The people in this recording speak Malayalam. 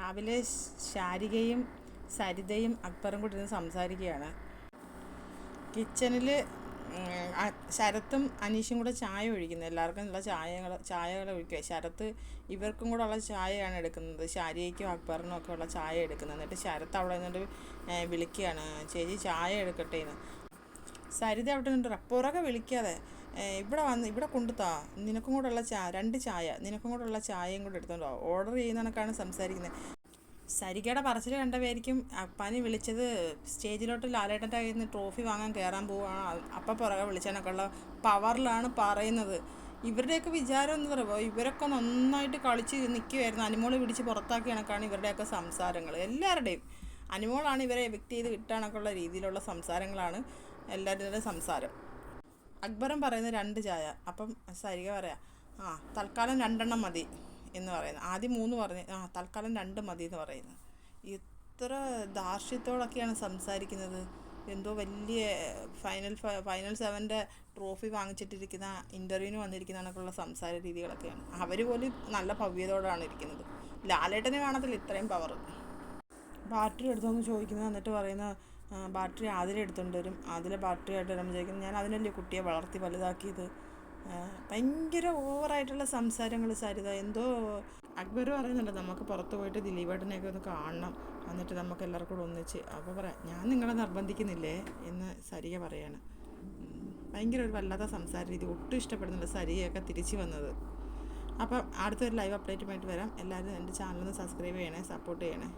രാവിലെ ശാരികയും സരിതയും അക്ബറും കൂടി ഇരുന്ന് സംസാരിക്കുകയാണ്. കിച്ചണിൽ ശരത്തും അനീഷും കൂടെ ചായ ഒഴിക്കുന്നത്, എല്ലാവർക്കും ഉള്ള ചായകൾ ഒഴിക്കുക. ശരത്ത് ഇവർക്കും കൂടെ ഉള്ള ചായയാണ് എടുക്കുന്നത്, ശാരികയ്ക്കും അക്ബറിനും ഒക്കെ ഉള്ള ചായ എടുക്കുന്നത്. എന്നിട്ട് ശരത്ത് അവിടെ നിന്നിട്ട് വിളിക്കുകയാണ്, ചേച്ചി ചായ എടുക്കട്ടെ എന്ന്. സരിത അവിടെ നിന്നിട്ട് പുറകെ വിളിക്കാതെ ഇവിടെ കൊണ്ടുത്താ, നിനക്കും കൂടെ ഉള്ള രണ്ട് ചായ, നിനക്കും കൂടെ ഉള്ള ചായയും കൂടെ എടുത്തോണ്ടോ, ഓർഡർ ചെയ്യുന്ന കണക്കാണ് സംസാരിക്കുന്നത്. സരികയുടെ പറച്ചിൽ കണ്ടവരായിരിക്കും അപ്പാനി വിളിച്ചത് സ്റ്റേജിലോട്ട് ലാലേട്ടൻ്റെ കയ്യിൽ നിന്ന് ട്രോഫി വാങ്ങാൻ കയറാൻ പോവുകയാണ്, അപ്പം പുറകെ വിളിച്ചതിനൊക്കെ ഉള്ള പവറിലാണ് പറയുന്നത്. ഇവരുടെയൊക്കെ വിചാരം എന്ന് പറയുമ്പോൾ ഇവരൊക്കെ നന്നായിട്ട് കളിച്ച് നിൽക്കുമായിരുന്നു. അനുമോളെ പിടിച്ച് പുറത്താക്കിയ കണക്കാണ് ഇവരുടെയൊക്കെ സംസാരങ്ങൾ. എല്ലാവരുടെയും അനുമോളാണ് ഇവരെ എവിക്റ്റ് ചെയ്ത് കിട്ടാനൊക്കെയുള്ള രീതിയിലുള്ള സംസാരങ്ങളാണ് എല്ലാവരുടെയും സംസാരം. അക്ബറും പറയുന്നത് 2 ചായ. അപ്പം സരിക പറയാം, തൽക്കാലം 2 മതി എന്ന് പറയുന്നത്. ആദ്യം 3 പറഞ്ഞ് തൽക്കാലം 2 മതി എന്ന് പറയുന്നത്. ഇത്ര ധാർഷ്ട്യത്തോടൊക്കെയാണ് സംസാരിക്കുന്നത്. എന്തോ വലിയ ഫൈനൽ 7ൻ്റെ ട്രോഫി വാങ്ങിച്ചിട്ടിരിക്കുന്ന ഇൻ്റർവ്യൂവിന് വന്നിരിക്കുന്ന കണക്കുള്ള സംസാര രീതികളൊക്കെയാണ്. അവർ പോലും നല്ല ഭവ്യതയോടാണ് ഇരിക്കുന്നത്. ലാലേട്ടന് കാണത്തില്ല ഇത്രയും പവർ. ബാറ്ററി എടുത്തോന്ന് ചോദിക്കുന്നത്, എന്നിട്ട് പറയുന്ന ബാറ്ററി ആതിര എടുത്തുകൊണ്ട് വരും. ആതിര ബാറ്ററി ആയിട്ട് വരുമ്പോൾ ചോദിക്കുന്നത്, ഞാൻ അതിനല്ലേ കുട്ടിയെ വളർത്തി വലുതാക്കിയത്. ഭയങ്കര ഓവറായിട്ടുള്ള സംസാരങ്ങൾ സരിത. എന്തോ അക്ബർ പറയുന്നുണ്ട്, നമുക്ക് പുറത്ത് പോയിട്ട് ദിലീപേട്ടനെയൊക്കെ ഒന്ന് കാണണം, എന്നിട്ട് നമുക്ക് എല്ലാവർക്കും കൂടെ ഒന്നിച്ച്. അപ്പോൾ പറയാം, ഞാൻ നിങ്ങളെ നിർബന്ധിക്കുന്നില്ലേ എന്ന് സരിക പറയാണ്. ഭയങ്കര ഒരു വല്ലാത്ത സംസാര രീതി, ഒട്ടും ഇഷ്ടപ്പെടുന്നില്ല സരികയൊക്കെ തിരിച്ചു വന്നത്. അപ്പം അടുത്തൊരു ലൈവ് അപ്ഡേറ്റുമായിട്ട് വരാം. എല്ലാവരും എൻ്റെ ചാനലൊന്ന് സബ്സ്ക്രൈബ് ചെയ്യണേ, സപ്പോർട്ട് ചെയ്യണേ.